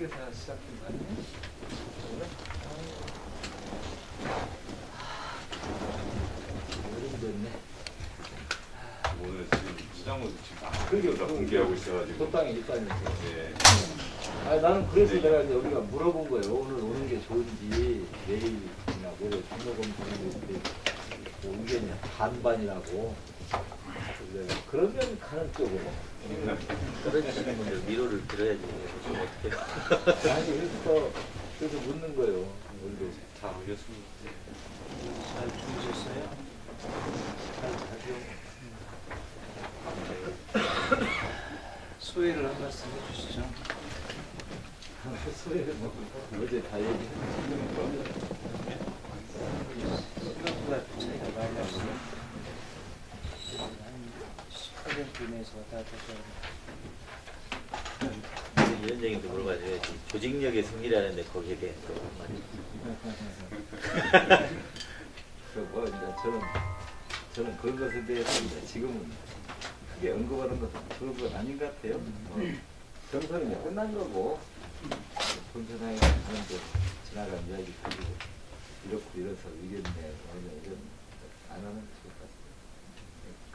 늦게 다 시작된 거 아니에요? 여름 됐네. 오늘 지금 수장모도 지금 그게 다 공개하고 있어가지고. 소땅이 있다면서. 예. 아 나는 그래서 네. 내가 이제 우리가 물어본 거예요. 오늘 오는 게 좋은지 내일이나 모레 종로검사인데 뭐 의견이 반반이라고. 그래서 그러면 가는 쪽으로. 떨어지시는 분들 위로를 드려야지. 좀 어떻게? 아니 그래서 묻는 거예요. 우리도 다 알겠습니다. 잘 주무셨어요? 잘 자죠. 소회를 한 말씀 해주시죠. 소회를 뭐 어제 다 얘기했는데 생각보다 차이가 많이 났어요. 한 10% 이내에서 다 하셔야 위원장님도 물어봐줘야지. 조직력의 승리라는데 거기에 대해 또 한마디. 뭐 이제 저는 그런 것에 대해서 이제 지금은 크게 언급하는 것은 그런 건 아닌 것 같아요. 경선이 이제 끝난 거고 본선에 가는데 지나간 이야기 가지고 이렇고 이래서 의견 내고 이런 안 하는 게 좋을 것 같아요.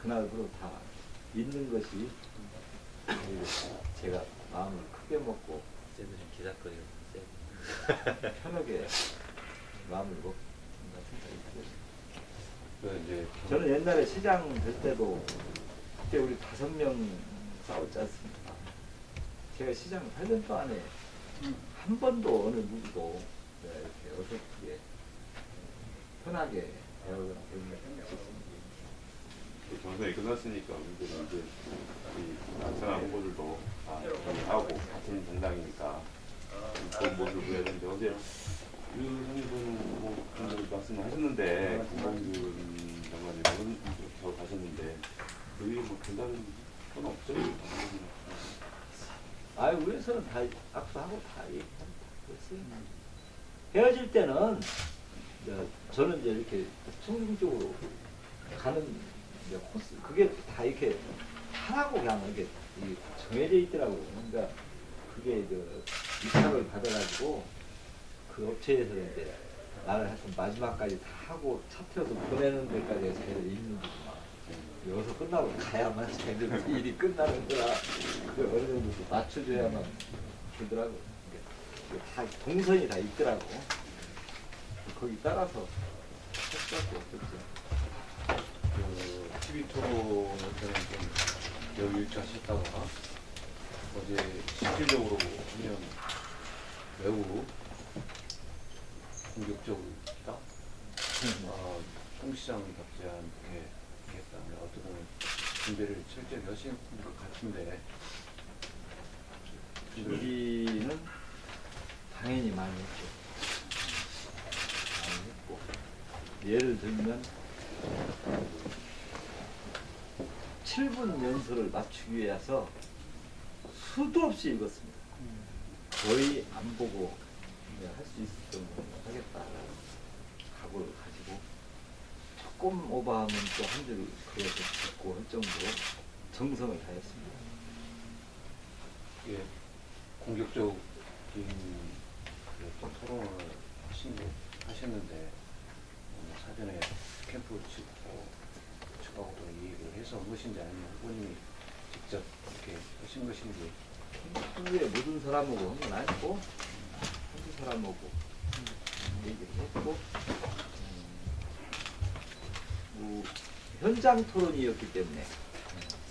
그날부로 다 있는 것이 제가 마음을 크게 먹고 쟤들은 기사거리가 쎄. 편하게 마음을 먹는다 생각이 들어요. 그 이제 저는 옛날에 시장 될 때도 그때 우리 5명 싸웠지 않습니까? 제가 시장 8년 동안에 한 번도 어느 누구도 이렇게 어설프게 편하게 대화를 해본 적이 없었습니다. 경선이 끝났으니까 우리들은 이제 이 나타난 후보들도 다 하고 같은 정당이니까 좋은 모습을 보여야 되는데 어제 유선님은 뭐 그런 말씀을 하셨는데 김범균 장관님 그런 저 가셨는데 여기 뭐 된다는 건 없죠? 아유, 위에서는 다 악수하고 다 얘기합니다. 그랬어요. 헤어질 때는 저는 이제 이렇게 청중적으로 가는 이제 코스, 그게 다 이렇게 하라고 그냥 이렇게 정해져 있더라고요. 그러니까 그게 위탁을 받아가지고 그 업체에서 이제 나를 하여튼 마지막까지 다 하고 차 태워서 보내는 데까지 제일 있는 거구만. 여기서 끝나고 가야만 자기들 일이 끝나는 거라 그 어느 정도 맞춰줘야만 되더라고요. 다 동선이 다 있더라고. 거기 따라서 할 수밖에 없겠죠. 그 TV 토론을 때는 좀 여유 있게 하셨다가 어제 실질적으로 보면 매우 공격적이다. 송 시장답지 않게 했다면 어떻게 보면 준비를 실제로 하신 것 같은데 준비는 당연히 많이 했죠. 많이 했고 예를 들면 7분 연설을 맞추기 위해서 수도 없이 읽었습니다. 거의 안 보고 할 수 있을 정도로 하겠다라는 각오를 가지고 조금 오버하면 또 한 줄 그것을 듣고 할 정도로 정성을 다했습니다. 이게 공격적인 그 어떤 토론을 하셨는데 사전에 캠프 측하고도 이 얘기를 해서 한 것인지 아니면 후보님이 직접 이렇게 하신 것인지 캠프에 모든 사람하고 한 건 아니고 한두 사람하고 얘기를 했고 뭐 현장 토론이었기 때문에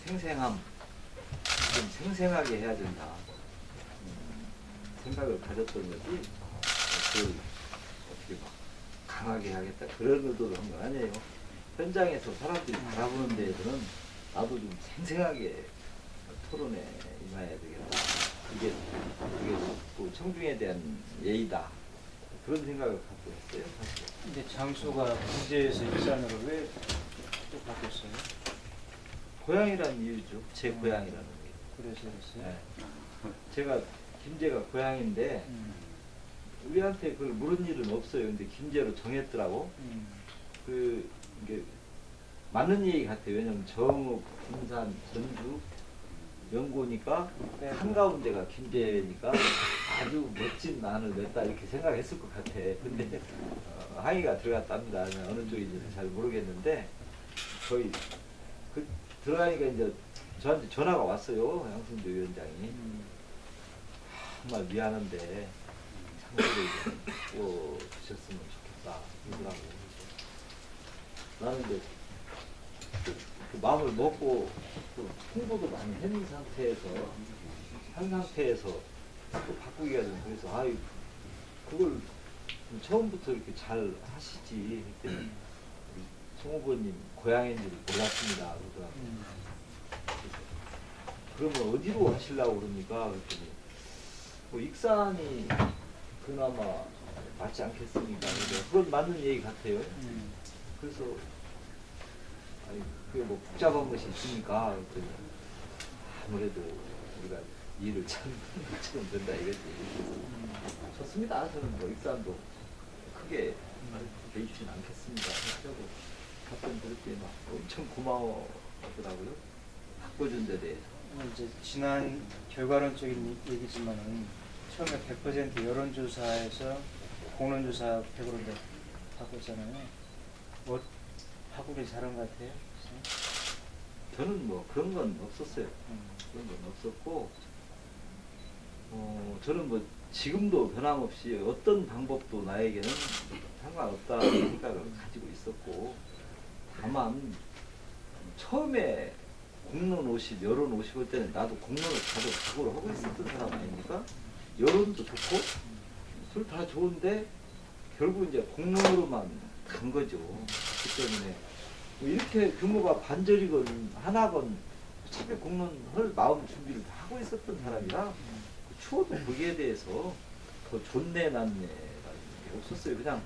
생생함 좀 생생하게 해야 된다 생각을 가졌던 거지 그걸 어떻게 막 강하게 하겠다 그런 의도로 한 건 아니에요. 현장에서 사람들이 바라보는 데에서는 나도 좀 생생하게 토론에 임해야 되겠다. 이게 또 청중에 대한 예의다. 그런 생각을 갖고 했어요. 사실. 근데 장소가 군제에서 일산으로 왜 또 바뀌었어요? 고향이라는 이유죠. 제 고향이라는 게. 그래서 그랬어요? 네. 제가 김제가 고향인데 우리한테 그걸 물은 일은 없어요. 근데 김제로 정했더라고. 이게 맞는 얘기 같아요. 왜냐면 정읍, 군산, 전주 연고니까 네. 한가운데가 김제니까 아주 멋진 난을 냈다 이렇게 생각했을 것 같아. 근데 항의가 들어갔답니다. 어느 쪽인지는 잘 모르겠는데 거의 그 들어가니까 이제 저한테 전화가 왔어요. 양승조 위원장이. 정말 미안한데 상대를 좀 주셨으면 좋겠다 그러더라고. 나는 이제 그 마음을 먹고 또 홍보도 많이 해놓은 상태에서 한 상태에서 또 바꾸기가 좀 그래서 아이 그걸 처음부터 이렇게 잘 하시지 그랬더니 송 후보님 고향인지를 몰랐습니다 그러더라고요. 그러면 어디로 하시려고 그럽니까? 그랬더니 뭐 익산이 그나마 맞지 않겠습니까? 그래서 그건 맞는 얘기 같아요. 그래서 아니 그게 뭐 복잡한 것이 있습니까? 그랬더니 아무래도 우리가 일을 잘못처럼 된다 이거지. 좋습니다. 저는 뭐 익산도 크게 돼 있지는 않겠습니다. 하고 답변 들을 때 막 엄청 고마워하더라고요. 바꿔준 데 대해서. 이제 지난 결과론적인 얘기지만은 처음에 100% 여론조사에서 공론조사 100으로 바꿨잖아요. 뭐 바꾸길 잘한 것 같아요. 저는 뭐 그런 건 없었어요. 그런 건 없었고, 저는 뭐 지금도 변함없이 어떤 방법도 나에게는 상관없다는 생각을 가지고 있었고, 다만 처음에 공론 50, 여론 50 할 때는 나도 공론을 자주 각오를 하고 있었던 사람 아닙니까? 여론도 좋고, 둘 다 좋은데 결국 이제 공론으로만 간 거죠. 그렇기 때문에 뭐 이렇게 규모가 반절이건 하나건 차별 공론 할 마음 준비를 다 하고 있었던 사람이라 추워도 거기에 대해서 더 좋네 낫네라는 게 없었어요. 그냥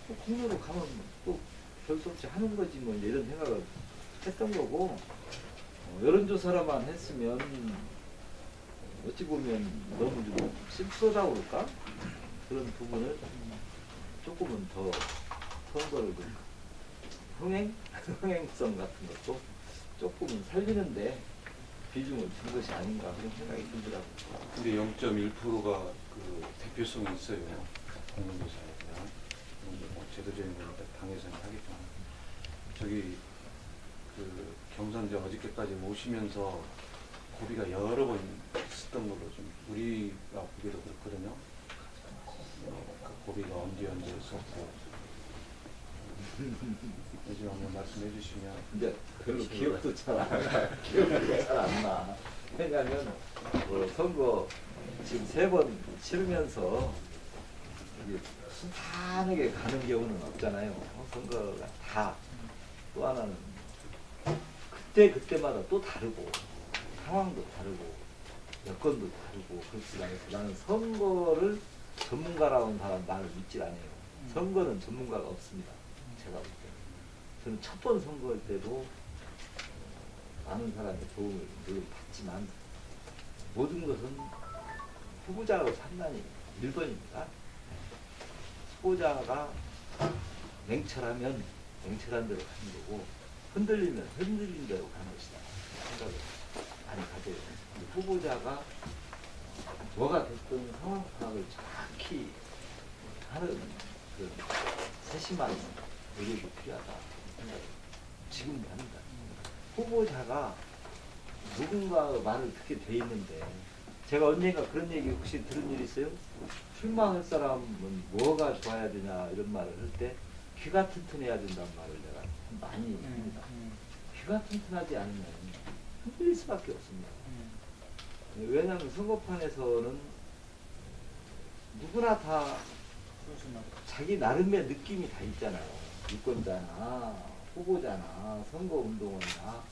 뭐 공론으로 가면 또 별 수 없이 하는 거지 뭐 이제 이런 생각을 했던 거고 여론조사라만 했으면 어찌 보면 너무 좀 씁쓸하다고 그럴까? 그런 부분을 조금은 더 선거를 좀 흥행성 같은 것도 조금은 살리는데 비중을 준 것이 아닌가 그런 생각이 들더라고요. 근데 0.1%가 그 대표성이 있어요. 공론조사에 대한. 뭐 제도적인 건 일단 당에서는 하겠지만. 저기 그 경선제 어저께까지 모시면서 고비가 여러 번 있었던 걸로 좀 우리가 보기도 그렇거든요. 그 고비가 언제 있었고 요즘 한번 말씀해 주시면. 근데 별로 기억도 잘 안 나. 기억도 잘 안 나. 왜냐면 뭐 선거 지금 3번 치르면서 이게 순탄하게 가는 경우는 없잖아요. 선거가 다. 또 하나는 그때마다 또 다르고 상황도 다르고 여건도 다르고 그렇지 않아서 나는 선거를 전문가라고 하는 사람 나를 믿질 않아요. 선거는 전문가가 없습니다. 제가 볼 때. 저는 첫 번 선거할 때도 많은 사람의 도움을 물론 받지만 모든 것은 후보자하고 판단이 1번입니다. 후보자가 냉철하면 냉철한 대로 가는 거고 흔들리면 흔들린 대로 가는 것이다. 생각을 많이 가져요. 후보자가 뭐가 됐든 상황 파악을 정확히 하는 그 세심한 노력이 필요하다. 생각을 지금도 합니다. 후보자가 누군가 말을 듣게 돼 있는데 제가 언젠가 그런 얘기 혹시 들은 일 있어요? 출마할 사람은 뭐가 좋아야 되냐 이런 말을 할 때 귀가 튼튼해야 된다는 말을 내가 많이 합니다. 귀가 튼튼하지 않으면 흔들릴 수밖에 없습니다. 왜냐하면 선거판에서는 누구나 다 자기 나름의 느낌이 다 있잖아요. 유권자나 후보자나 선거운동원이나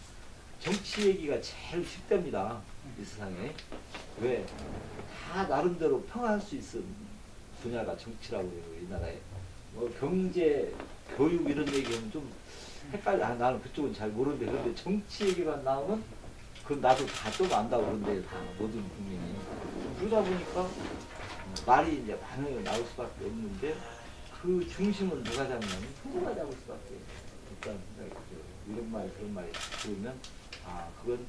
정치 얘기가 제일 쉽답니다. 이 세상에. 왜? 다 나름대로 평화할 수 있는 분야가 정치라고 해요. 이 나라에. 뭐 경제, 교육 이런 얘기하면 좀 헷갈려. 나는 그쪽은 잘 모르는데 그런데 정치 얘기만 나오면 그건 나도 다 좀 안다고 그런데 다 모든 국민이. 그러다 보니까 말이 이제 많이 나올 수밖에 없는데 그 중심은 누가 잡냐면 후보가 잡을 수밖에 없다는 생각이 들어요. 이런 말 그런 말이 들으면 아 그건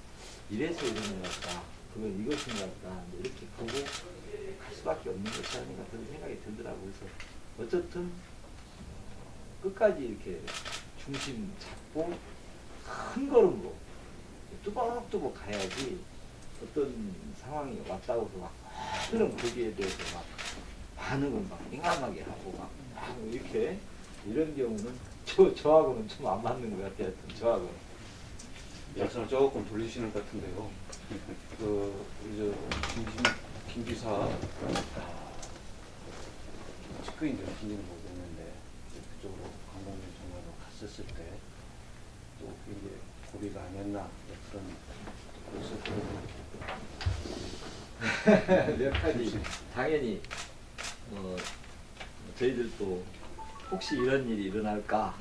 이래서 이런 것 같다. 그건 이것인 것 같다. 이제 이렇게 보고 갈 수밖에 없는 것이 아닌가 그런 생각이 들더라고요. 그래서 어쨌든 끝까지 이렇게 중심 잡고 큰 걸음으로 뚜벅뚜벅 가야지 어떤 상황이 왔다고 해서 막 그런 거기에 대해서 막 반응을 막 민감하게 하고 막 이렇게 이런 경우는 저하고는 좀 안 맞는 것 같아요. 하여튼 저하고는. 열선을 조금 돌리시는 것 같은데요. 그 우리 저 김기사 측근이 좀 진지는 모르겠는데 그쪽으로 강동민 전화로 갔었을 때 또 이게 고비가 아니었나 그런 몇 가지 당연히 저희들도 혹시 이런 일이 일어날까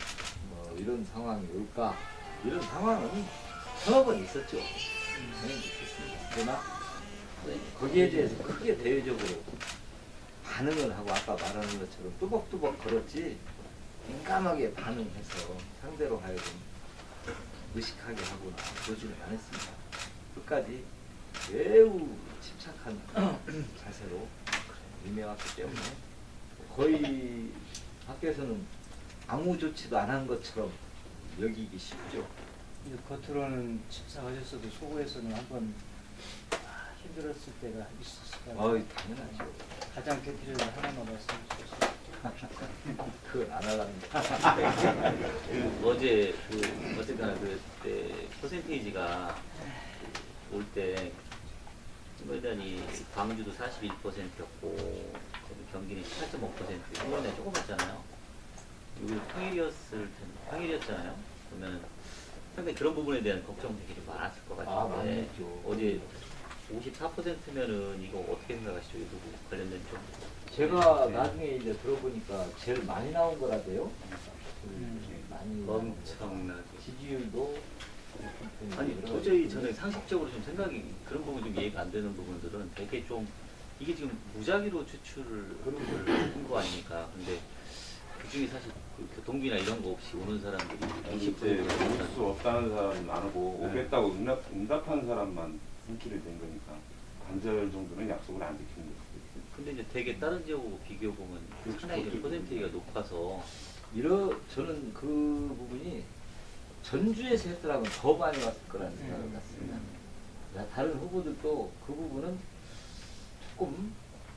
이런 상황이 올까 이런 상황은 서너 번 있었죠. 당연히 있었습니다. 그러나 거기에 대해서 크게 대외적으로 반응을 하고 아까 말하는 것처럼 뚜벅뚜벅 걸었지 민감하게 반응해서 상대로 하여금 의식하게 하거나 그러지는 않았습니다. 끝까지 매우 침착한 자세로 임해왔기 때문에 거의 학교에서는 아무 조치도 안 한 것처럼 여기기 쉽죠. 이제 겉으로는 침착하셨어도 속으로서는 한번 힘들었을 때가 있었을 거예요. 당연하죠. 가장 대표적인 하나만 말씀해 주세요. 그건 안 하랍니다. 어제 어쨌거나 그때 퍼센테이지가 올 때 일단이 광주도 41%였고 경기는 8.5% 이번에 조금 했잖아요. 이거 평일이었잖아요. 그러면 상당히 그런 부분에 대한 걱정들이 좀 많았을 것 같은데 많았죠. 어제 54%면은 이거 어떻게 생각하시죠? 이 부분 관련된 좀 제가 나중에 이제 들어보니까 제일 많이 나온 거라대요. 많이 엄청나게 지지율도 아니 도저히 저는 상식적으로 좀 생각이 그런 부분 좀 이해가 안 되는 부분들은 되게 좀 이게 지금 무작위로 추출을 한 거 아닙니까? 근데 그 중에 사실 그 교통비나 이런 거 없이 오는 사람들이 이제 20% 올수 없다는 사람은 안 오고 오겠다고 응답한 사람만 승기를 낸 거니까 관절 정도는 약속을 안 지키는 거죠. 근데 이제 되게 다른 지역하고 비교해 보면 그렇죠. 상당히 좀 퍼센테이지가 높아서 저는 그 부분이 전주에서 했더라면 더 많이 왔을 거라는 생각을 갖습니다. 다른 후보들도 그 부분은 조금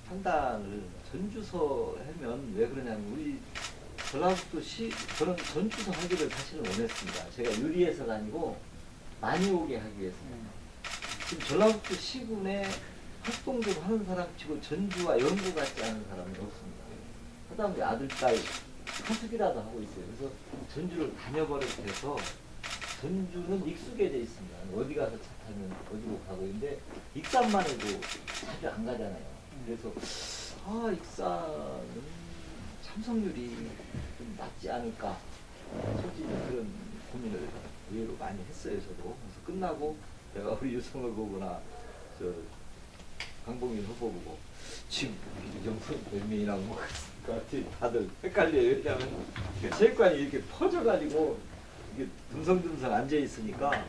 판단을 전주서 하면 왜 그러냐면 우리 전라북도시 저는 전주서 하기를 사실은 원했습니다. 제가 유리해서가 아니고 많이 오게 하기 위해서입니다. 지금 전라북도 시군에 활동 좀 하는 사람 치고 전주와 연구 같지 않은 사람이 없습니다. 하다못해 아들, 딸 하숙이라도 하고 있어요. 그래서 전주를 다녀버려도 돼서 전주는 익숙해져 있습니다. 어디 가서 차 타면 어디로 가고 있는데 익산만 해도 자주 안 가잖아요. 그래서 익산은 참석률이 좀 낮지 않을까 솔직히 그런 고민을 의외로 많이 했어요. 저도. 그래서 끝나고 내가 우리 유성을 보거나 저 강봉인 후보 보고 지금 영수 몇 명이라고 먹었을까 다들 헷갈려요. 왜냐하면 체육관이 이렇게 퍼져가지고 이게 듬성듬성 앉아 있으니까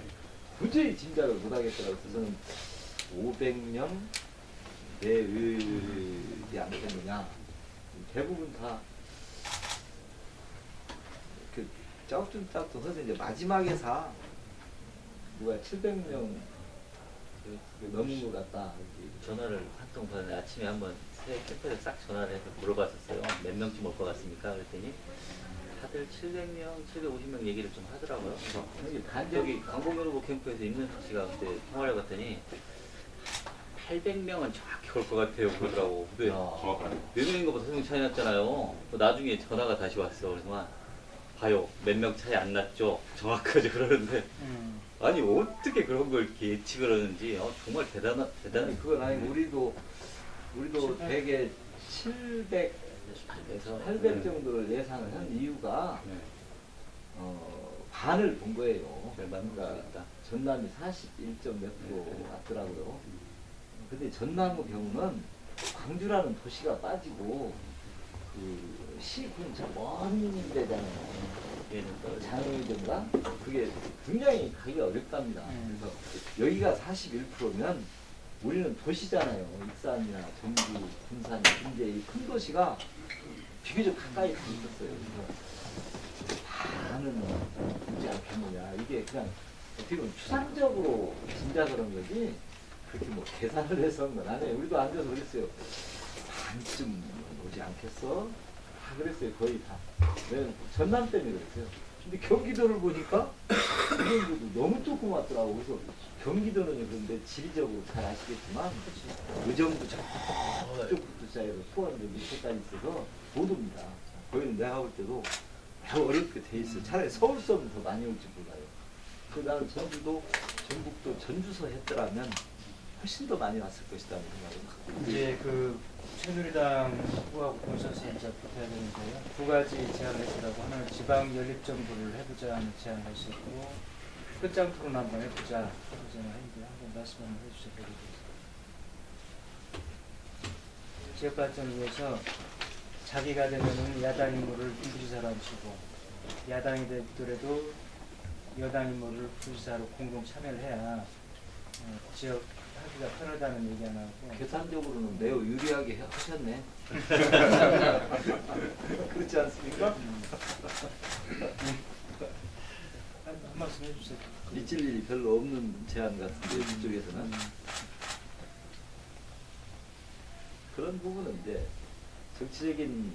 도저히 짐작을 못 하겠더라고요. 그래서 저는 500명 내외지 않겠느냐. 대부분 다 그 짜옥좀짜옥도 해서 이제 마지막에 누가 700명 넘은 것 같다. 전화를 한 통 받았는데 아침에 한번 새 캠프에 싹 전화를 해서 물어봤었어요. 몇 명쯤 올 것 같습니까? 그랬더니 다들 700명, 750명 얘기를 좀 하더라고요. 저기 강봉현 후보 캠프에서 임명석 씨가 그때 통화를 해봤더니 800명은 정확히 올 것 같아요 그러더라고. 근데 정확하네. 몇 명인 것보다 3명 차이 났잖아요. 나중에 전화가 다시 왔어. 그래서 봐요. 몇 명 차이 안 났죠? 정확하죠 그러는데 아니 어떻게 그런 걸 이렇게 예측을 하는지 정말 대단한 그건 아니고 우리도 대개 700에서 800 정도를 예상을 한 이유가 네. 반을 본 거예요. 절반 그러니까 있다. 전남이 41몇 프로 왔더라고요. 근데 전남의 경우는 광주라는 도시가 빠지고 그 시 근처 먼 데잖아요. 얘는 떨어져. 장애인들과 그게 굉장히 가기가 어렵답니다. 그래서 여기가 41%면 우리는 도시잖아요. 익산이나 전주, 군산, 김제 이 큰 도시가 비교적 가까이 다 있었어요. 그래서 많은 있지 않겠느냐. 이게 그냥 어떻게 보면 추상적으로 진짜 그런 거지 그렇게 뭐 계산을 해서 한 건 아니에요. 우리도 앉아서 그랬어요. 반쯤 오지 않겠어? 다 그랬어요. 거의 다. 왜 전남 때문에 그랬어요. 근데 경기도를 보니까 경기도도 너무 조금 왔더라고. 그래서 경기도는 그런데 지리적으로 잘 아시겠지만 의정부 저쪽부터 시작해서 수원도 밑에까지 있어서 못 옵니다. 거기는 내가 볼 때도 매우 어렵게 돼 있어. 차라리 서울서는 더 많이 올지 몰라요. 그 나는 전주도 전북도 전주서 했더라면 훨씬 더 많이 왔을 것이라는 생각을 갖고 이제 그 새누리당 후보하고 본선에서 이제 붙어야 되는데요. 두 가지 제안을 했더라고. 하나는 지방 연립 정부를 해보자는 제안을 할 수 있고 끝장 토론 한번 해보자 했는데 한번 말씀 한번 해주세요. 지역 발전을 위해서 자기가 되면은 야당 인물을 부지사로 앉히고 야당이 되더라도 여당 인물을 부지사로 공동 참여를 해야 지역 하기가 편하다는 얘기 하나 하고 계산적으로는 매우 유리하게 하셨네. 그렇지 않습니까? 한 말씀 해주세요. 잊을 일이 별로 없는 제안 같은데 이쪽에서는 그런 부분은 이제 정치적인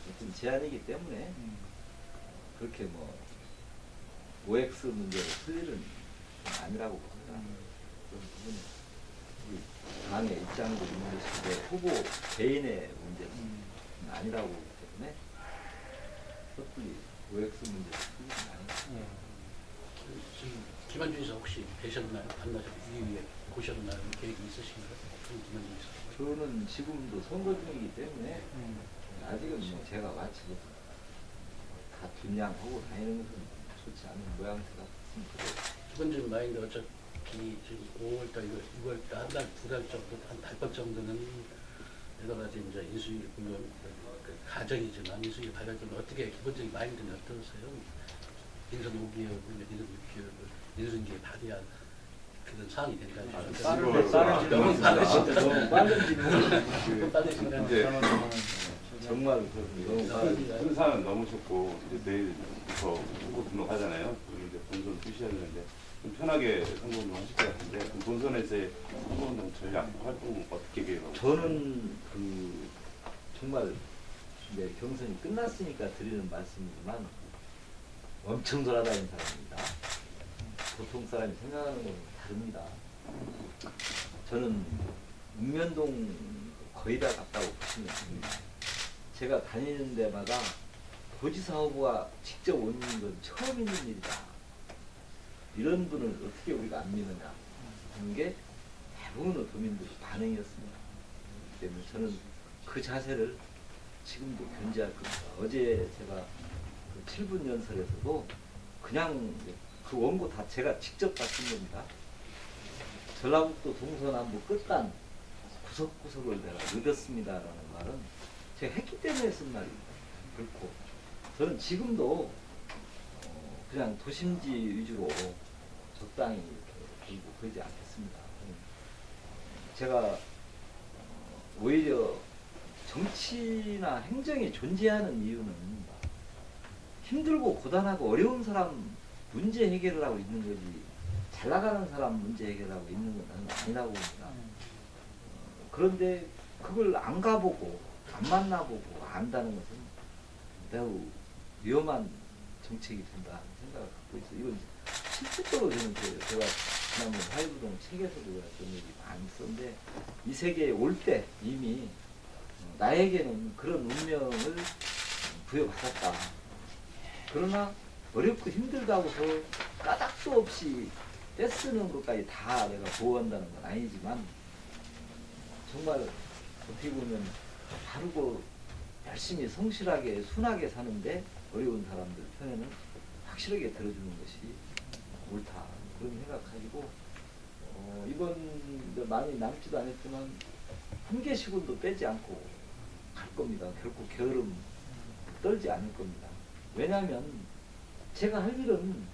어떤 제안이기 때문에 그렇게 뭐 OX 문제로 쓸 일은 아니라고 봅니다. 그런 부분은 우리 당의 입장도 있는 것인데 후보 개인의 문제는 아니라고 보기 때문에 섣불리 OX 문제로 쓸 일은 아니에요. 지금 김한준에서 혹시 뵈셨나요? 반나절 이 위에 보셨나요? 계획이 있으신가요? 김한준에서. 저는 지금도 선거 중이기 때문에 아직은 뭐 제가 마치 다 분양하고 다니는 것은 좋지 않은 모양새가 같습니다. 기본적인 마인드 어차피 지금 5월달, 6월달 한 달, 두 달 정도, 한 달번 정도는 여러 가지 이제 인수위 물론 그 가정이지만 인수위 발달 좀 어떻게 기본적인 마인드는 어떠세요? 인선 5개월, 인선 6개월, 인수인계 발의한 그런 사항이 된다. 너무 빠른지 너무 빠르신가요? 이제 정말 너무 빠른. 순사는 넘으셨고 이제 내일부터 후보 등록하잖아요. 그리고 이제 본선 투시해야 되는데 좀 편하게 선거운동 하실 것 같은데 그럼 본선에서의 선거운동 전략 활동 어떻게 계획하고 있어요? 저는 그 정말 이제 경선이 끝났으니까 드리는 말씀이지만 엄청 돌아다니는 사람입니다. 보통 사람이 생각하는 거는 다릅니다. 저는 읍면동 거의 다 갔다고 보시면 됩니다. 제가 다니는 데마다 도지사 후보가 직접 오는 건 처음 있는 일이다. 이런 분을 어떻게 우리가 안 믿느냐 하는 게 대부분의 도민들의 반응이었습니다. 그렇기 때문에 저는 그 자세를 지금도 견지할 겁니다. 어제 제가 그 7분 연설에서도 그냥 그 원고 다 제가 직접 다 쓴 겁니다. 전라북도 동서남북 끝단 구석구석을 내가 읽었습니다라는 말은 제가 했기 때문에 쓴 말입니다. 그렇고 저는 지금도 그냥 도심지 위주로 적당히 이렇게 들고 그러지 않겠습니다. 제가 오히려 정치나 행정이 존재하는 이유는 힘들고 고단하고 어려운 사람 문제 해결을 하고 있는 거지 잘 나가는 사람 문제 해결하고 있는 건 나는 아니라고 봅니다. 그런데 그걸 안 가보고 안 만나보고 안다는 것은 매우 위험한 정책이 된다 생각을 갖고 있어요. 이건 실질적으로 저는 제가 지난번 화이부동 책에서도 그런 얘기 많이 썼는데 이 세계에 올 때 이미 나에게는 그런 운명을 부여받았다. 그러나 어렵고 힘들다 하고서 까닭도 없이 떼쓰는 것까지 다 내가 보호한다는 건 아니지만 정말 어떻게 보면 바르고 열심히 성실하게 순하게 사는데 어려운 사람들 편에는 확실하게 들어주는 것이 옳다 그런 생각 가지고 이번 많이 남지도 않았지만 한 개씩은도 빼지 않고 갈 겁니다. 결코 게으름 떨지 않을 겁니다. 왜냐하면 제가 할 일은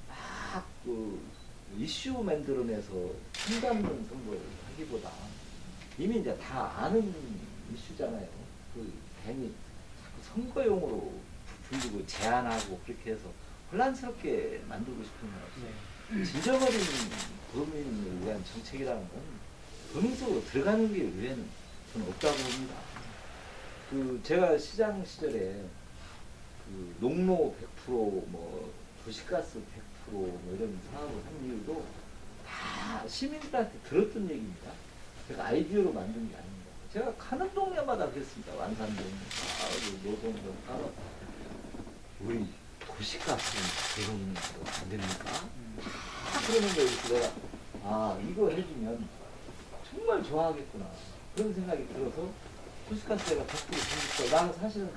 막 이슈 만들어내서 힘닿는 선거를 하기보다 이미 이제 다 아는 이슈잖아요. 그 괜히 자꾸 선거용으로 불리고 제안하고 그렇게 해서 혼란스럽게 만들고 싶은 건 네. 지저버린 범인을 위한 정책이라는 건 범인 속으로 들어가는 게 외에는 저는 없다고 봅니다. 그 제가 시장 시절에 그 농로 100% 뭐 도시가스 100%뭐 이런 사업을 한 이유도 다 시민들한테 들었던 얘기입니다. 제가 아이디어로 만든 게 아닙니다. 제가 가는 동네마다 그랬습니다. 완산동, 노동동, 우리 도시가스는 들어오는 거 안 됩니까? 다 그러는 거예요. 그래서 내가 이거 해주면 정말 좋아하겠구나 그런 생각이 들어서 도시가스가 100% 생겼어. 나는 사실은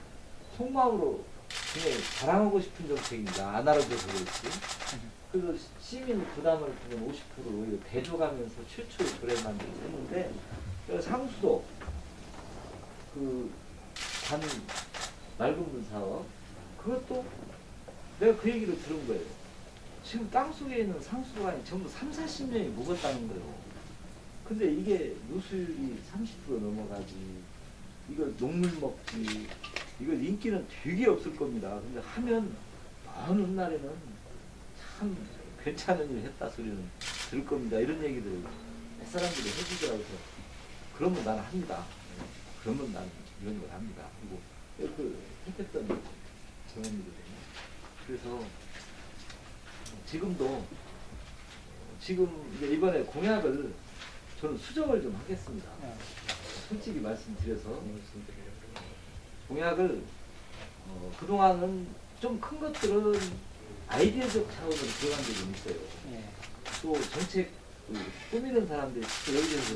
속마음으로 그냥 자랑하고 싶은 정책입니다. 안 알아줘서 그렇지. 그래서 시민 부담을 주는 50%를 대줘가면서 최초의 브랜드를 했는데 상수도 반 맑은 물 사업 그것도 내가 그 얘기를 들은 거예요. 지금 땅속에 있는 상수도가 전부 30-40년이 묵었다는 거예요. 근데 이게 누수율이 30% 넘어가지, 이거 녹물 먹지, 이거 인기는 되게 없을 겁니다. 근데 하면 어느 날에는 참 괜찮은 일 했다 소리는 들을 겁니다. 이런 얘기들을 몇 사람들이 해주더라고요. 그러면 나는 합니다. 그러면 나는 이런 걸 합니다. 그리고 그 했던 경험이거든요. 그래서 지금 이제 이번에 공약을 저는 수정을 좀 하겠습니다. 솔직히 말씀드려서 공약을 그동안은 좀 큰 것들은 아이디어적 차원으로 들어간 적이 좀 있어요. 예. 또 정책 꾸미는 사람들이 여기저기서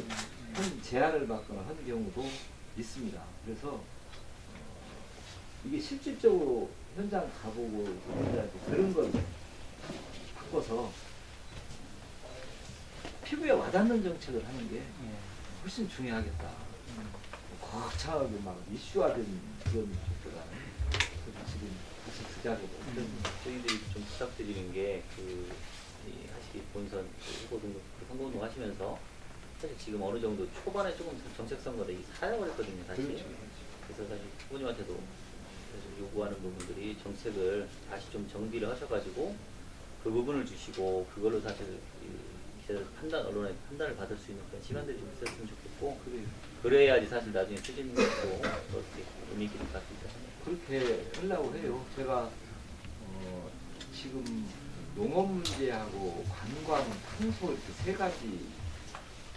제안을 받거나 하는 경우도 있습니다. 그래서 이게 실질적으로 현장 가보고 그런 걸 바꿔서 피부에 와닿는 정책을 하는 게 예. 훨씬 중요하겠다. 거창하게 막 이슈화된 그런 것보다는 지금 다시 투자하고 저희들이 좀 부탁드리는 게 하시기 본선 후보 등록 선거운동 하시면서 사실 지금 어느 정도 초반에 조금 정책 선거를 사용을 했거든요. 사실. 그래서 사실 후보님한테도 사실 요구하는 부분들이 정책을 다시 좀 정비를 하셔가지고 그 부분을 주시고 그걸로 사실 언론의 판단을 받을 수 있는 그런 시간들이 좀 있었으면 좋겠고 그래야지 사실 나중에 추진도 그렇게 의미 있게 될 것 같습니다. 그렇게 하려고 해요. 제가 지금 농업 문제하고 관광, 탄소 이렇게 세 가지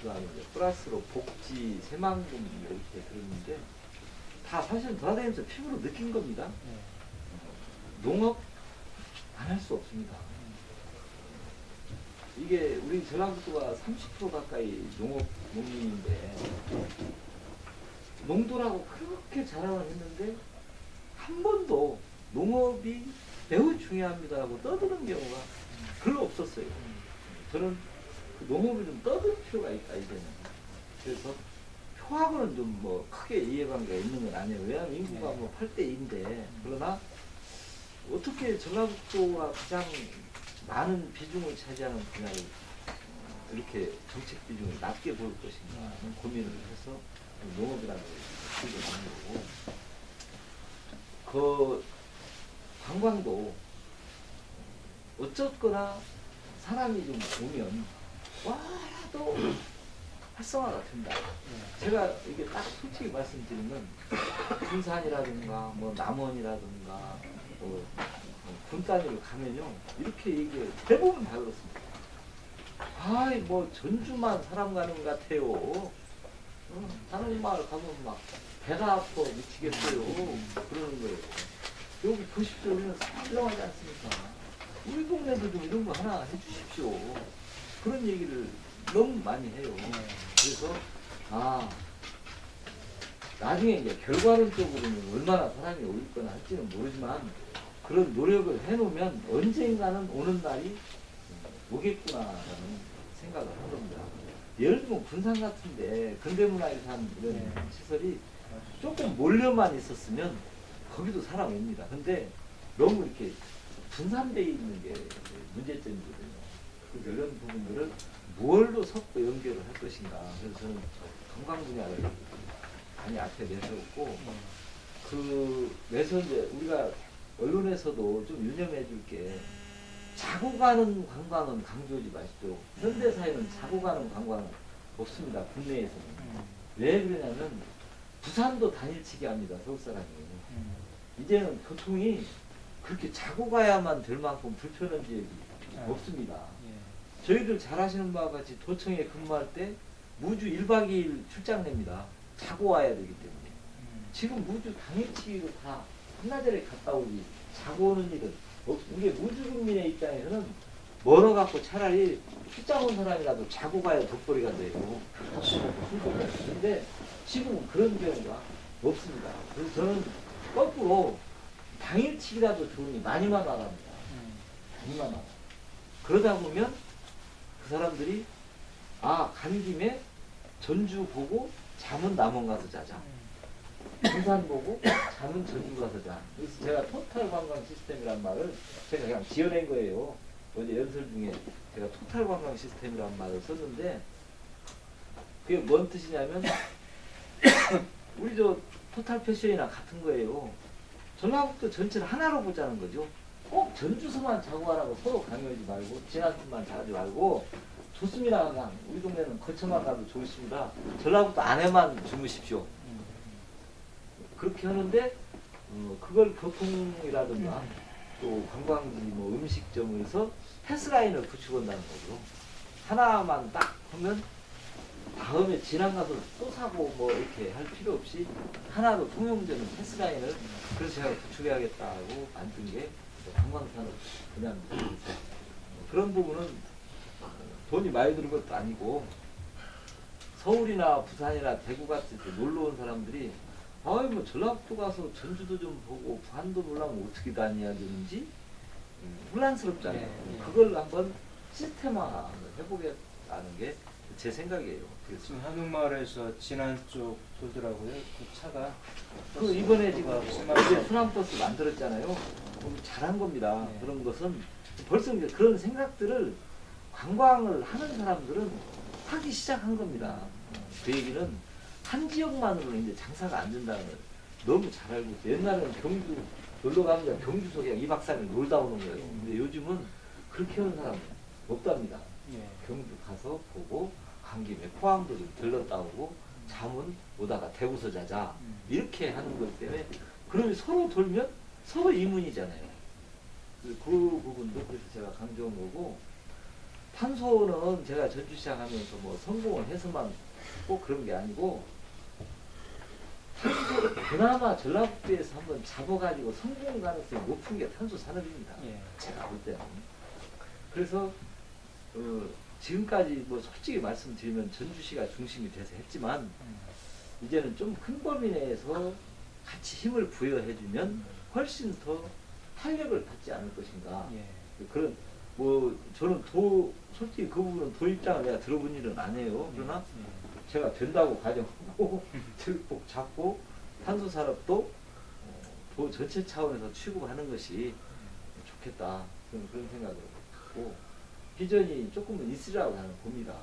그다음에 이제 플러스로 복지, 새만금 이렇게 들었는데 다 사실 돌아다니면서 피부로 느낀 겁니다. 농업 안 할 수 없습니다. 이게 우리 전라북도가 30% 가까이 농민인데 농도라고 그렇게 자랑을 했는데 한 번도 농업이 매우 중요합니다라고 떠드는 경우가 별로 없었어요. 저는 그 농업을 좀 떠들 필요가 있다 이제는. 그래서 표하고는 좀 뭐 크게 이해관계가 있는 건 아니에요. 왜냐하면 인구가 뭐 8대2인데 그러나 어떻게 전라북도가 가장 많은 비중을 차지하는 분야를 이렇게 정책 비중을 낮게 볼 것인가 하는 고민을 해서 농업이라는 걸 들고 나온 거고 그 관광도 어쨌거나 사람이 좀 오면 와라도 활성화가 된다. 제가 이게 딱 솔직히 말씀드리면 군산이라든가 뭐 남원이라든가 군 단위로 가면요 이렇게 얘기해요. 대부분 다 그렇습니다. 아이 뭐 전주만 사람 가는 것 같아요. 다른 마을 가면 막 배가 아파 미치겠어요. 그러는 거예요. 여기 보십시오. 우리는 썰렁하지 않습니까? 우리 동네도 좀 이런 거 하나 해주십시오. 그런 얘기를 너무 많이 해요. 그래서 나중에 이제 결과론적으로는 얼마나 사람이 올 거나 할지는 모르지만 그런 노력을 해놓으면 언젠가는 오는 날이 오겠구나라는 생각을 합니다. 예를 들면 군산 같은데 근대문화유산 이런 시설이 조금 몰려만 있었으면 거기도 사람 옵니다. 근데 너무 이렇게 분산되어 있는 게 문제점이거든요. 그래서 이런 부분들을 뭘로 섞고 연결을 할 것인가. 그래서 저는 관광 분야를 많이 앞에 내세웠고, 그래서 이제 우리가 언론에서도 좀 유념해 줄 게, 자고 가는 관광은 강조하지 마십시오. 현대사회는 자고 가는 관광은 없습니다. 국내에서는. 왜 그러냐면 부산도 당일치기 합니다. 서울 사람이. 이제는 교통이 그렇게 자고 가야만 될 만큼 불편한 지역이 없습니다. 저희들 잘 아시는 바와 같이 도청에 근무할 때 무주 1박 2일 출장 냅니다. 자고 와야 되기 때문에. 지금 무주 당일치기로 다 한나절에 갔다 오지 자고 오는 일은 이게 무주 국민의 입장에서는 멀어갖고 차라리 출장 온 사람이라도 자고 가야 덕거리가 돼요. 근데 지금은 그런 경우가 없습니다. 그래서 저는 거꾸로 당일치기라도 좋으니 많이만 나갑니다. 많이만 나가. 그러다 보면 그 사람들이 간 김에 전주 보고 잠은 남원 가서 자자. 부산 보고 잠은 전주 가서 자. 그래서 제가 토탈 관광 시스템이란 말을 제가 그냥 지어낸 거예요. 어제 연설 중에 제가 토탈 관광 시스템이란 말을 썼는데, 그게 뭔 뜻이냐면 우리 저 토탈 패션이나 같은 거예요. 전라북도 전체를 하나로 보자는 거죠. 꼭 전주서만 자고 가라고 서로 강요하지 말고, 지난번만 자지 말고, 좋습니다. 그냥 우리 동네는 거쳐만 가도 좋습니다. 전라북도 안에만 주무십시오. 그렇게 하는데 그걸 교통이라든가 또 관광지 뭐 음식점에서 패스라인을 붙여본다는 거죠. 하나만 딱 하면 다음에 지나가서 또 사고 뭐 이렇게 할 필요 없이 하나로 통용되는 패스라인을 그래서 제가 구축해야겠다고 만든 게 관광산업 분야입니다. 그런 부분은 돈이 많이 드는 것도 아니고, 서울이나 부산이나 대구 같은 데 놀러 온 사람들이 뭐 전라북도 가서 전주도 좀 보고 부산도 놀라면 어떻게 다녀야 되는지 혼란스럽잖아요. 그걸 한번 시스템화 해보겠다는 게 제 생각이에요. 그래서 지금 한옥마을에서 진안 쪽 돌더라고요. 그 차가 이번에 지금 버스가 이제 순환버스 만들었잖아요. 잘한 겁니다. 네. 그런 것은 벌써 이제 그런 생각들을 관광을 하는 사람들은 하기 시작한 겁니다. 그 얘기는 한 지역만으로는 이제 장사가 안 된다는 걸 너무 잘 알고 있어요. 옛날에는 경주 놀러 가면 경주서 그냥 2박 3일 놀다 오는 거예요. 근데 요즘은 그렇게 하는 사람은 없답니다. 경주 가서 보고 간 김에 포항도 좀 들렀다 오고 잠은 오다가 대구서 자자 이렇게 하는 것 때문에, 그러면 서로 돌면 서로 이문이잖아요. 그 부분도 그래서 제가 강조한 거고, 탄소는 제가 전주 시작하면서 뭐 성공을 해서만 꼭 그런 게 아니고, 탄소 그나마 전라북도에서 한번 잡아가지고 성공 가능성이 높은 게 탄소 산업입니다. 제가 볼 때는. 그래서 지금까지 뭐 솔직히 말씀드리면 전주시가 중심이 돼서 했지만, 이제는 좀 큰 범위 내에서 같이 힘을 부여해주면 훨씬 더 탄력을 받지 않을 것인가. 그런 뭐 저는 솔직히 그 부분은 도 입장을 내가 들어본 일은 아니에요. 그러나 제가 된다고 가정하고 꼭 잡고 탄소 산업도 도 전체 차원에서 취급하는 것이 좋겠다. 그런 생각을 갖고 비전이 조금은 있으리라고 저는 봅니다.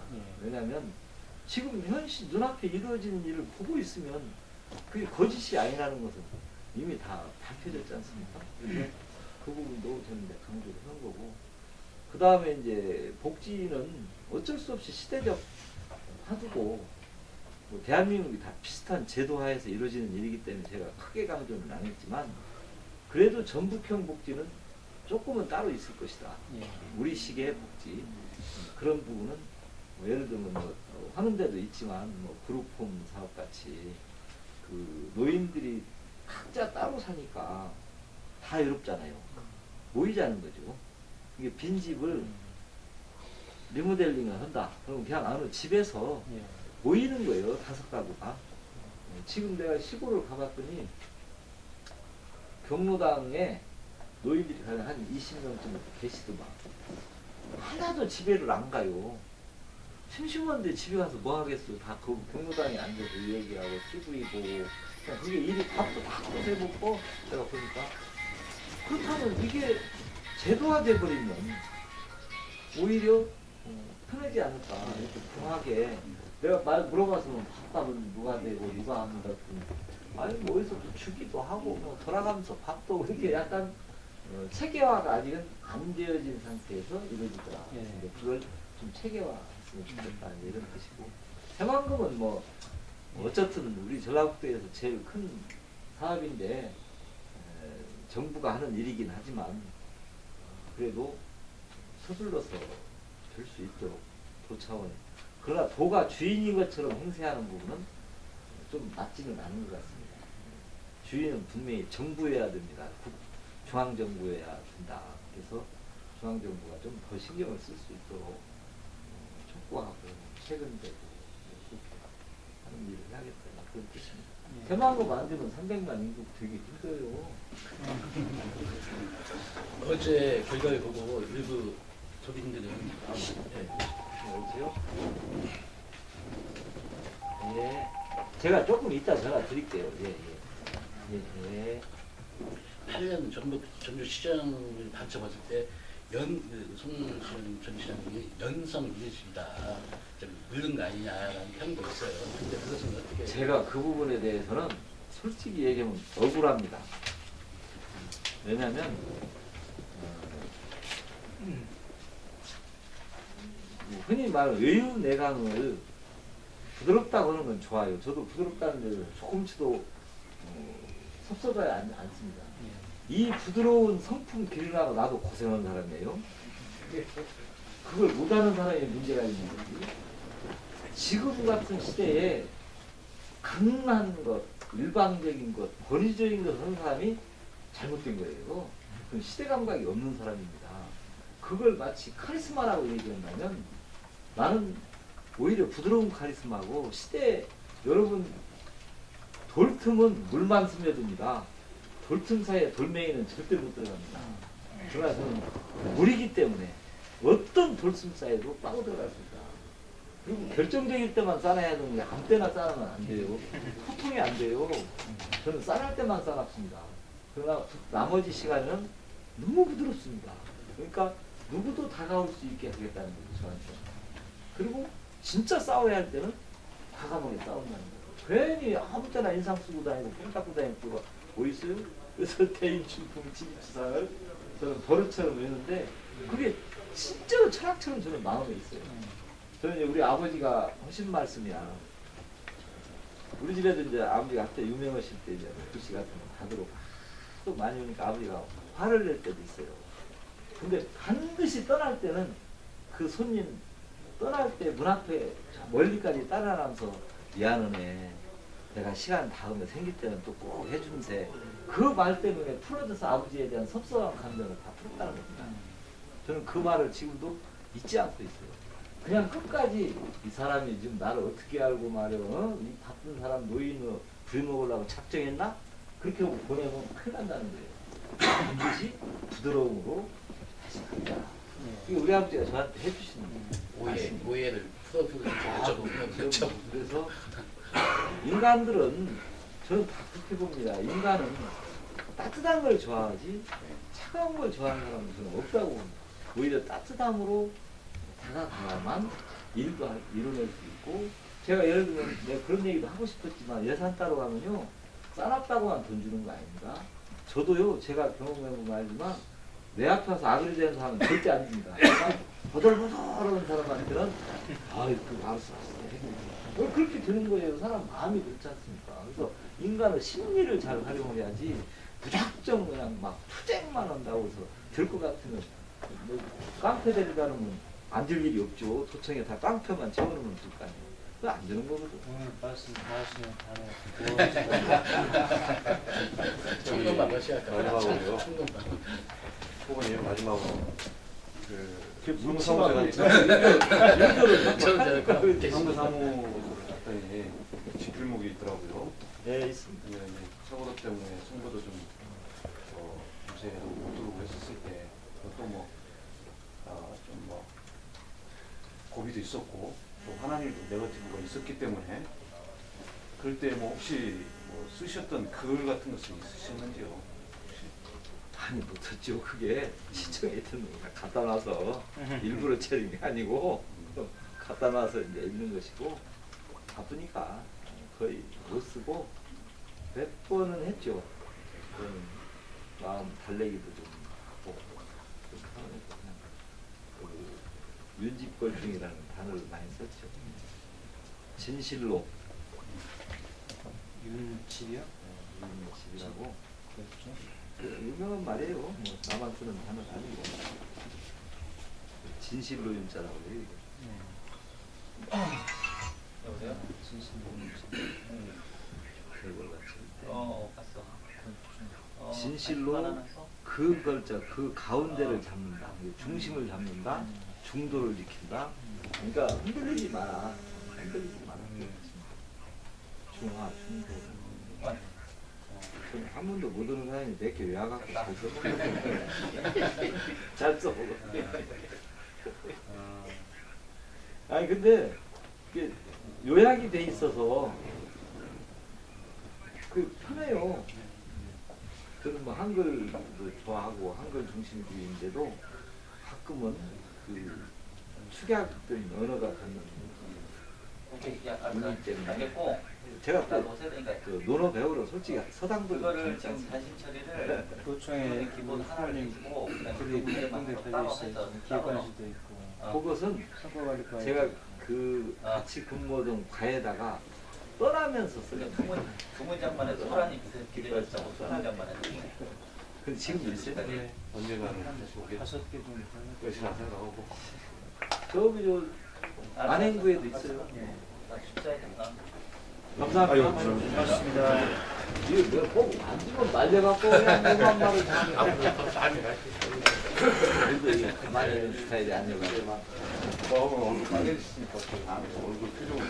왜냐하면 지금 현실 눈앞에 이루어지는 일을 보고 있으면 그게 거짓이 아니라는 것은 이미 다 밝혀졌지 않습니까? 그래서 그 부분도 저는 이제 강조를 한 거고, 그 다음에 이제 복지는 어쩔 수 없이 시대적 화두고, 뭐 대한민국이 다 비슷한 제도하에서 이루어지는 일이기 때문에 제가 크게 강조는 안 했지만, 그래도 전북형 복지는 조금은 따로 있을 것이다. 우리 식의 복지. 그런 부분은 뭐 예를 들면 뭐 하는 데도 있지만 뭐 그룹홈 사업 같이 그 노인들이 각자 따로 사니까 다 외롭잖아요. 모이자는 거죠. 이게 빈집을 리모델링을 한다. 그럼 그냥 어느 집에서 모이는 거예요. 5가구가. 지금 내가 시골을 가봤더니 경로당에 노인들이 한 20명쯤 계시더만. 하나도 집에를 안 가요. 심심한데 집에 가서 뭐 하겠어. 다 그 경로당에 앉아서 얘기하고 TV고 그냥 그게 일이 밥도 다 꼬세 먹고, 제가 보니까 그렇다면 이게 제도화돼 버리면 오히려 편하지 않을까. 이렇게 강하게 내가 말 물어봐서 밥밥은 누가 되고 누가 합니다. 아니 뭐 어디서 또 주기도 하고 뭐 돌아가면서 밥도 그렇게 약간 체계화가 아직은 안 되어진 상태에서 이루어지더라. 예. 근데 그걸 좀 체계화했으면 좋겠다 이런 뜻이고, 새만금은 뭐 어쨌든 우리 전라북도에서 제일 큰 사업인데 정부가 하는 일이긴 하지만 그래도 서둘러서 될 수 있도록 도 차원에, 그러나 도가 주인인 것처럼 행세하는 부분은 좀 맞지는 않은 것 같습니다. 주인은 분명히 정부여야 됩니다. 중앙정부여야 된다. 그래서 중앙정부가 좀 더 신경을 쓸 수 있도록 촉구하고 최근되고 그렇게 하는 일을 해야겠다. 그런 뜻입니다. 예. 대만고 만들면 300만 인구 되게 힘들어요. 어제 결과를 보고 일부 소비인들은 어디요? 예. 제가 조금 이따 전화 드릴게요. 예, 예. 예, 예. 8년 전주 시장을 받쳐봤을 때 손시현 전 시장님이 연성 인식이다, 좀 늦은 거 아니냐라는 평도 있어요. 근데 그것은 어떻게? 제가 그 부분에 대해서는 솔직히 얘기하면 억울합니다. 왜냐하면 흔히 말하는 의유내강을 부드럽다고 하는 건 좋아요. 저도 부드럽다는 데를 조금치도 섭섭하지 않습니다. 이 부드러운 성품 기르라고 나도 고생한 사람이에요. 그걸 못하는 사람이 문제가 있는 거지. 지금 같은 시대에 강한 것, 일방적인 것, 권위적인 것 하는 사람이 잘못된 거예요. 그건 시대 감각이 없는 사람입니다. 그걸 마치 카리스마라고 얘기한다면 나는 오히려 부드러운 카리스마고, 시대 여러분 돌틈은 물만 스며듭니다. 돌틈 사이에 돌멩이는 절대 못 들어갑니다. 그러나 저는 물이기 때문에 어떤 돌틈 사이에도 빠고 들어갔습니다. 그리고 결정적일 때만 싸놔야 되는데 아무 때나 싸면 안 돼요. 소통이 안 돼요. 저는 싸낼 때만 싸놨습니다. 그러나 나머지 시간은 너무 부드럽습니다. 그러니까 누구도 다가올 수 있게 하겠다는 거죠, 저한테. 그리고 진짜 싸워야 할 때는 과감하게 싸운다는 거예요. 괜히 아무 때나 인상 쓰고 다니고 펜 닦고 다니고 그거 뭐 있어요? 그래서 대인춘풍 지기추상을 저는 버릇처럼 외우는데 그게 진짜로 철학처럼 저는 마음에 있어요. 저는 우리 아버지가 하신 말씀이야. 우리 집에도 이제 아버지가 한때 유명하실 때 이제 글씨 같은 거 받으러 또 많이 오니까 아버지가 화를 낼 때도 있어요. 근데 반드시 떠날 때는 그 손님 떠날 때 문 앞에 멀리까지 따라가면서 미안하네. 내가 시간 다음에 생길 때는 또 꼭 해준세. 그 말 때문에 풀어져서 아버지에 대한 섭섭한 감정을 다 풀었다는 겁니다. 저는 그 말을 지금도 잊지 않고 있어요. 그냥 끝까지 이 사람이 지금 나를 어떻게 알고 말이야. 이 바쁜 사람 노인을 부려먹으려고 작정했나? 그렇게 보내면 큰일 난다는 거예요. 반드시 부드러움으로 다시 간다. 이게 우리 아버지가 저한테 해주시는 오해를 풀어주고 여쭤보면 그래서 인간들은 저는 다 그렇게 봅니다. 인간은 따뜻한 걸 좋아하지 차가운 걸 좋아하는 사람은 저는 없다고 봅니다. 오히려 따뜻함으로 다가가야만 일도 이뤄낼 수 있고, 제가 예를 들면 내가 그런 얘기도 하고 싶었지만 예산 따러 가면요 싸놨다고만 돈 주는 거 아닙니까? 저도요 제가 경험해본 말이지만 내 앞에 와서 아그리 되는 사람은 절대 안 줍니다. 버덜버덜한 사람한테는 아이 그 알았어 그렇게 되는 거예요. 사람 마음이 그렇지 않습니까? 그래서 인간은 심리를 잘 활용해야지 무작정 그냥 막 투쟁만 한다고 해서 될 것 같으면 뭐 깡패 데리다는 안 될 일이 없죠. 도청에 다 깡패만 채워놓으면 될 거 아니에요. 그거 안 되는 거거든. 오늘 말씀 다 하시면 청년만 러시아까 마지막으로요. 청년만. 후보님 마지막으로 그 묻지마. 상무사무소를 갔더니 지필목이 있더라고요. 네 있습니다. 근데 이제 세월호 때문에 승부도 좀 요새도 못 들어오고 했었을 때 또 좀 고비도 있었고 또 화난 일도 네거티브가 있었기 때문에 그럴 때 뭐 혹시 쓰셨던 글 같은 것은 있으셨는지요? 혹시? 많이 못했죠. 그게 시청에 있던 거 갖다 놔서 일부러 차린 게 아니고 갖다 놔서 이제 있는 것이고 바쁘니까 거의 못 쓰고 몇 번은 했죠. 그거는 마음 달래기도 좀 하고 그렇게 하면서 그냥 그 윤집걸중이라는 단어를 많이 썼죠. 진실로 윤집이요? 윤집이라고 그렇죠. 유명한 말이에요. 뭐 나만 쓰는 단어가 아니고 진실로 윤자라고 해요. 이거. 여보세요? 진실로 윤집. 별걸 같이. 봤어. 진실로 그 걸자 그 가운데를 잡는다. 중심을 잡는다. 중도를 지킨다. 그러니까 흔들리지 마라. 흔들리지 마라. 중화, 중도. 저는 한 번도 못 오는 사람이 몇 개 외워갖고 잘 써먹어. 잘 써먹어. 아니 근데 이게 요약이 돼 있어서 그 편해요. 저는 뭐 한글도 좋아하고 한글 중심주의인데도 가끔은 그 축약된 언어가 갖는 의미 때문에 알겠고 제가 나도 또 오세야 되니까 그 논어 배우러 솔직히 서당도 그거를 지금 단심 처리를 도청에 기본 하나를 주고 그다음에 그 글이 문제만 공대 따로 펴져 있어요. 해서 기획관실도 있고 그것은 선거관리과 제가 그 같이 근무하던 과에다가 떠나면서 쓰는 거예요. 두 문장만 해도 소란이 기대했다고 두 문장만 해도 근데 지금도 있어요. 네. 언젠가는 속에 5개 정도 끝이나 생각하고 저기 저 안행구에도 있어요. 네. 나 숙제해야겠다. 감사합니다. 고맙습니다. 이거 내가 꼭 만지면 말려갖고 그냥 뭐만 말을 다 하는 그래도 이게 가만히 있는 스타일이 아니어가지고 얼굴 표정을